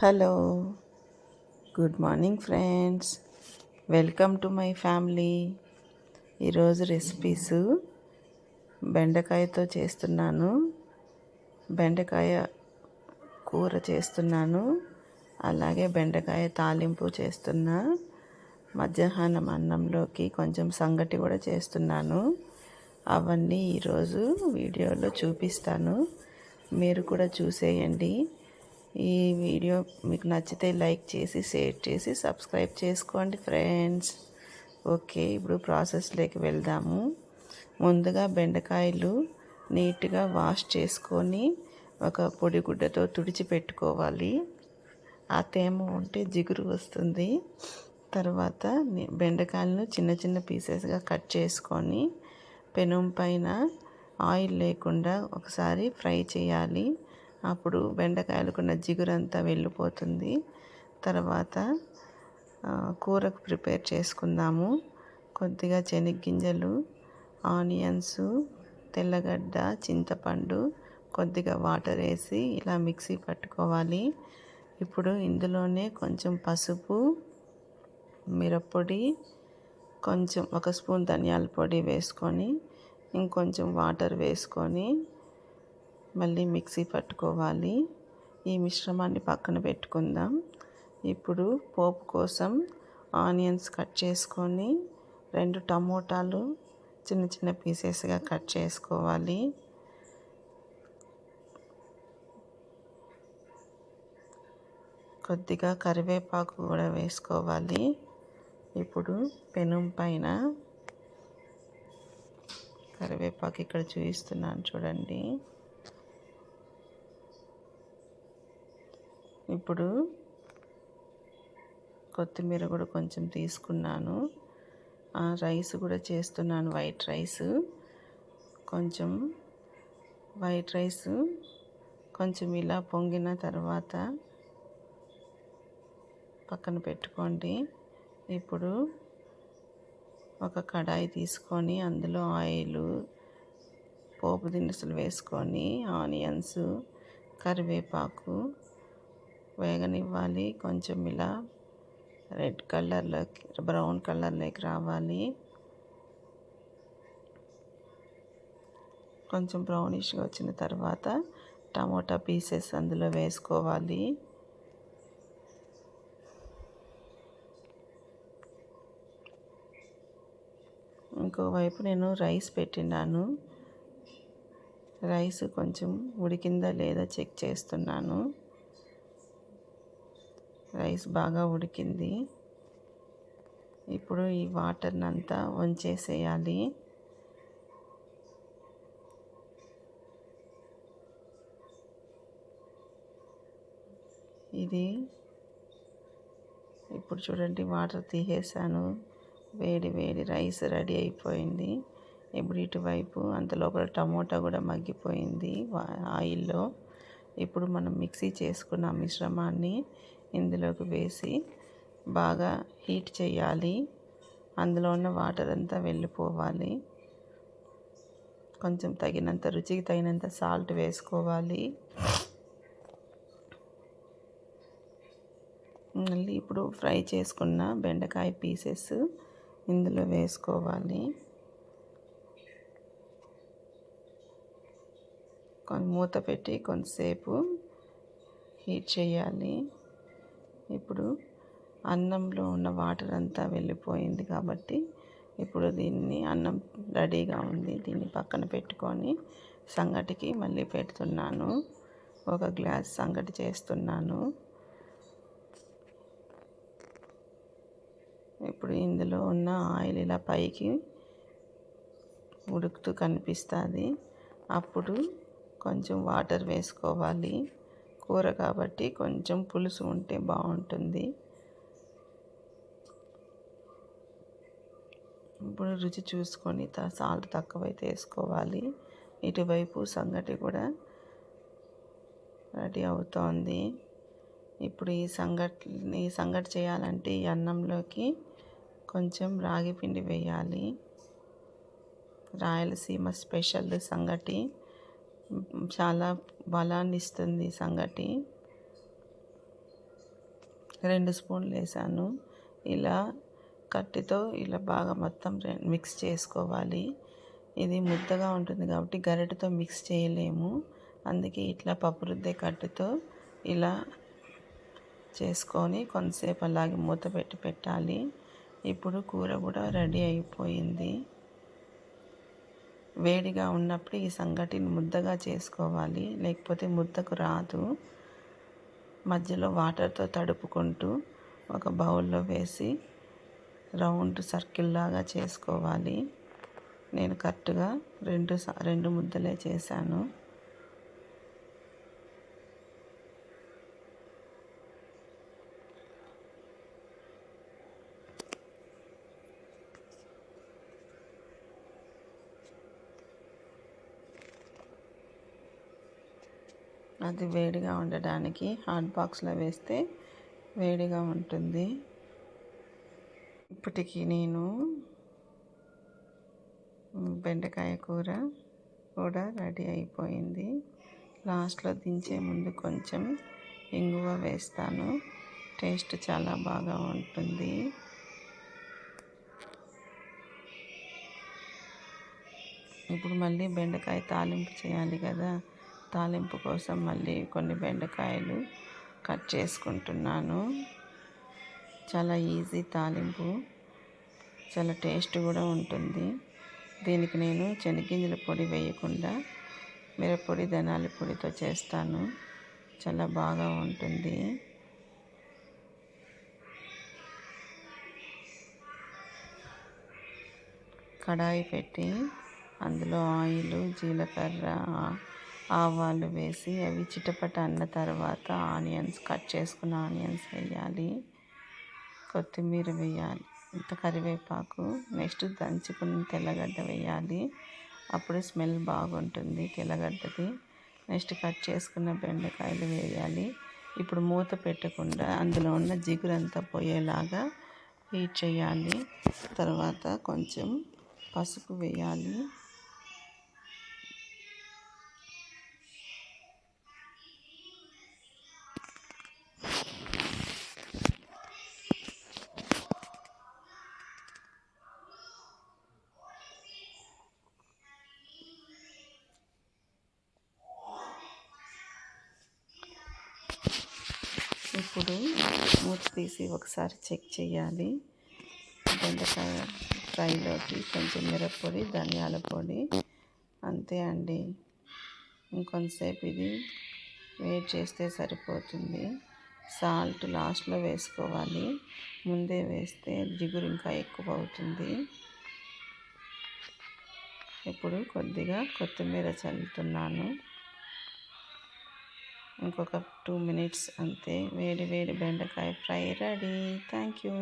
Hello, good morning friends. Welcome to my family. ఈరోజు recipes బెండకాయతో చేస్తున్నాను. బెండకాయ కూర చేస్తున్నాను, అలాగే బెండకాయ తాలింపు చేస్తున్నా. మధ్యాహ్నం అన్నంలోకి కొంచెం సంగటి కూడా చేస్తున్నాను. అవన్నీ ఈరోజు వీడియోలో చూపిస్తాను, మీరు కూడా చూసేయండి. ఈ వీడియో మీకు నచ్చితే లైక్ చేసి షేర్ చేసి సబ్స్క్రైబ్ చేసుకోండి ఫ్రెండ్స్. ఓకే, ఇప్పుడు ప్రాసెస్లోకి వెళ్దాము. ముందుగా బెండకాయలు నీట్గా వాష్ చేసుకొని ఒక పొడి గుడ్డతో తుడిచి పెట్టుకోవాలి. ఆ తేమ ఉంటే జిగురు వస్తుంది. తర్వాత బెండకాయలను చిన్న చిన్న పీసెస్గా కట్ చేసుకొని పెనం పైన ఆయిల్ లేకుండా ఒకసారి ఫ్రై చేయాలి. అప్పుడు బెండకాయలకున్న జిగురంతా వెళ్ళిపోతుంది. తర్వాత కూరకు ప్రిపేర్ చేసుకుందాము. కొద్దిగా శనగగింజలు, ఆనియన్స్, తెల్లగడ్డ, చింతపండు, కొద్దిగా వాటర్ వేసి ఇలా మిక్సీ పట్టుకోవాలి. ఇప్పుడు ఇందులోనే కొంచెం పసుపు, మిరప్పొడి, కొంచెం 1 స్పూన్ ధనియాల పొడి వేసుకొని ఇంకొంచెం వాటర్ వేసుకొని మళ్ళీ మిక్సీ పట్టుకోవాలి. ఈ మిశ్రమాన్ని పక్కన పెట్టుకుందాం. ఇప్పుడు పోపు కోసం ఆనియన్స్ కట్ చేసుకొని 2 టమోటాలు చిన్న చిన్న పీసెస్గా కట్ చేసుకోవాలి. కొద్దిగా కరివేపాకు కూడా వేసుకోవాలి. ఇప్పుడు పెనం పైన కరివేపాకు ఇక్కడ చూపిస్తున్నాను చూడండి. ఇప్పుడు కొత్తిమీర కూడా కొంచెం తీసుకున్నాను. రైస్ కూడా చేస్తున్నాను, వైట్ రైస్. కొంచెం వైట్ రైస్ కొంచెం ఇలా పొంగిన తర్వాత పక్కన పెట్టుకోండి. ఇప్పుడు ఒక కడాయి తీసుకొని అందులో ఆయిల్, పోపు దినుసులు వేసుకొని ఆనియన్స్, కరివేపాకు వేగనివ్వాలి. కొంచెం ఇలా రెడ్ కలర్లోకి, బ్రౌన్ కలర్లోకి రావాలి. కొంచెం బ్రౌనిష్గా వచ్చిన తర్వాత టమోటా పీసెస్ అందులో వేసుకోవాలి. ఇంకోవైపు నేను రైస్ పెట్టినాను. రైస్ కొంచెం ఉడికిందా లేదా చెక్ చేస్తున్నాను. రైస్ బాగా ఉడికింది. ఇప్పుడు ఈ వాటర్ని అంతా వంచేసేయాలి. ఇది ఇప్పుడు చూడండి, వాటర్ తీసేసాను. వేడి వేడి రైస్ రెడీ అయిపోయింది. ఇప్పుడు ఇటువైపు అంత లోపల టమోటా కూడా మగ్గిపోయింది ఆయిల్లో. ఇప్పుడు మనం మిక్సీ చేసుకున్న మిశ్రమాన్ని ఇందులోకి వేసి బాగా హీట్ చేయాలి. అందులో ఉన్న వాటర్ అంతా వెళ్ళిపోవాలి. కొంచెం తగినంత, రుచికి తగినంత సాల్ట్ వేసుకోవాలి. మళ్ళీ ఇప్పుడు ఫ్రై చేసుకున్న బెండకాయ పీసెస్ ఇందులో వేసుకోవాలి. మూత పెట్టి కొంతసేపు హీట్ చేయాలి. ఇప్పుడు అన్నంలో ఉన్న వాటర్ అంతా వెళ్ళిపోయింది కాబట్టి ఇప్పుడు దీన్ని, అన్నం రెడీగా ఉంది, దీన్ని పక్కన పెట్టుకొని సంగటికి మళ్ళీ పెడుతున్నాను. 1 గ్లాస్ సంగటి చేస్తున్నాను. ఇప్పుడు ఇందులో ఉన్న ఆయిల్ ఇలా పైకి ఉడుకుతూ కనిపిస్తుంది. అప్పుడు కొంచెం వాటర్ వేసుకోవాలి. కూర కాబట్టి కొంచెం పులుసు ఉంటే బాగుంటుంది. ఇప్పుడు రుచి చూసుకొని సాల్ట్ తక్కువైతే వేసుకోవాలి. ఇటువైపు సంగటి కూడా రెడీ అవుతోంది. ఇప్పుడు ఈ సంగటి చేయాలంటే ఈ అన్నంలోకి కొంచెం రాగి పిండి వేయాలి. రాయలసీమ స్పెషల్ సంగటి, చాలా బలాన్ని ఇస్తుంది సంగటి. 2 స్పూన్లు వేసాను. ఇలా కత్తితో ఇలా బాగా మొత్తం మిక్స్ చేసుకోవాలి. ఇది ముద్దగా ఉంటుంది కాబట్టి గరిటెతో మిక్స్ చేయలేము. అందుకే ఇట్లా పప్పు రుద్దే కత్తితో ఇలా చేసుకొని కొంతసేపు అలాగే మూత పెట్టి పెట్టాలి. ఇప్పుడు కూర కూడా రెడీ అయిపోయింది. వేడిగా ఉన్నప్పుడు ఈ సంగటిని ముద్దగా చేసుకోవాలి, లేకపోతే ముద్దకు రాదు. మధ్యలో వాటర్తో తడుపుకుంటూ ఒక బౌల్లో వేసి రౌండ్ సర్కిల్ లాగా చేసుకోవాలి. నేను కరెక్ట్గా 2 ముద్దలే చేశాను. అది వేడిగా ఉండడానికి హాట్ బాక్స్లో వేస్తే వేడిగా ఉంటుంది. ఇప్పటికి నేను బెండకాయ కూర కూడా రెడీ అయిపోయింది. లాస్ట్లో దించే ముందు కొంచెం ఇంగువ వేస్తాను. టేస్ట్ చాలా బాగా ఉంటుంది. ఇప్పుడు మళ్ళీ బెండకాయ తాలింపు చేయాలి కదా. తాలింపు కోసం మళ్ళీ కొన్ని బెండకాయలు కట్ చేసుకుంటున్నాను. చాలా ఈజీ తాలింపు, చాలా టేస్ట్ కూడా ఉంటుంది. దీనికి నేను శనగింజల పొడి వేయకుండా మిరప్పొడి, ధనియాల పొడితో చేస్తాను. చాలా బాగా ఉంటుంది. కడాయి పెట్టి అందులో ఆయిల్, జీలకర్ర, ఆవాలు వేసి అవి చిటపట అన్న తర్వాత కట్ చేసుకున్న ఆనియన్స్ వేయాలి. కొత్తిమీర వేయాలి, ఇంత కరివేపాకు, నెక్స్ట్ దంచుకున్న తెల్లగడ్డ వేయాలి. అప్పుడు స్మెల్ బాగుంటుంది తెల్లగడ్డది. నెక్స్ట్ కట్ చేసుకున్న బెండకాయలు వేయాలి. ఇప్పుడు మూత పెట్టకుండా అందులో ఉన్న జిగురంతా పోయేలాగా హీట్ చేయాలి. తర్వాత కొంచెం పసుపు వేయాలి. ఇప్పుడు మూత తీసి ఒకసారి చెక్ చేయాలి. బెండకాయ ఫ్రైలోకి కొంచెం మిరప్పొడి, ధనియాల పొడి, అంతే అండి. ఇంకొంతసేపు ఇది వెయిట్ చేస్తే సరిపోతుంది. సాల్ట్ లాస్ట్లో వేసుకోవాలి, ముందే వేస్తే జిగురు ఇంకా ఎక్కువ అవుతుంది. ఇప్పుడు కొద్దిగా కొత్తిమీర చల్లుతున్నాను. ఇంకొక 2 మినిట్స్ అంతే. వేడి వేడి బెండకాయ ఫ్రై రెడీ. Thank you.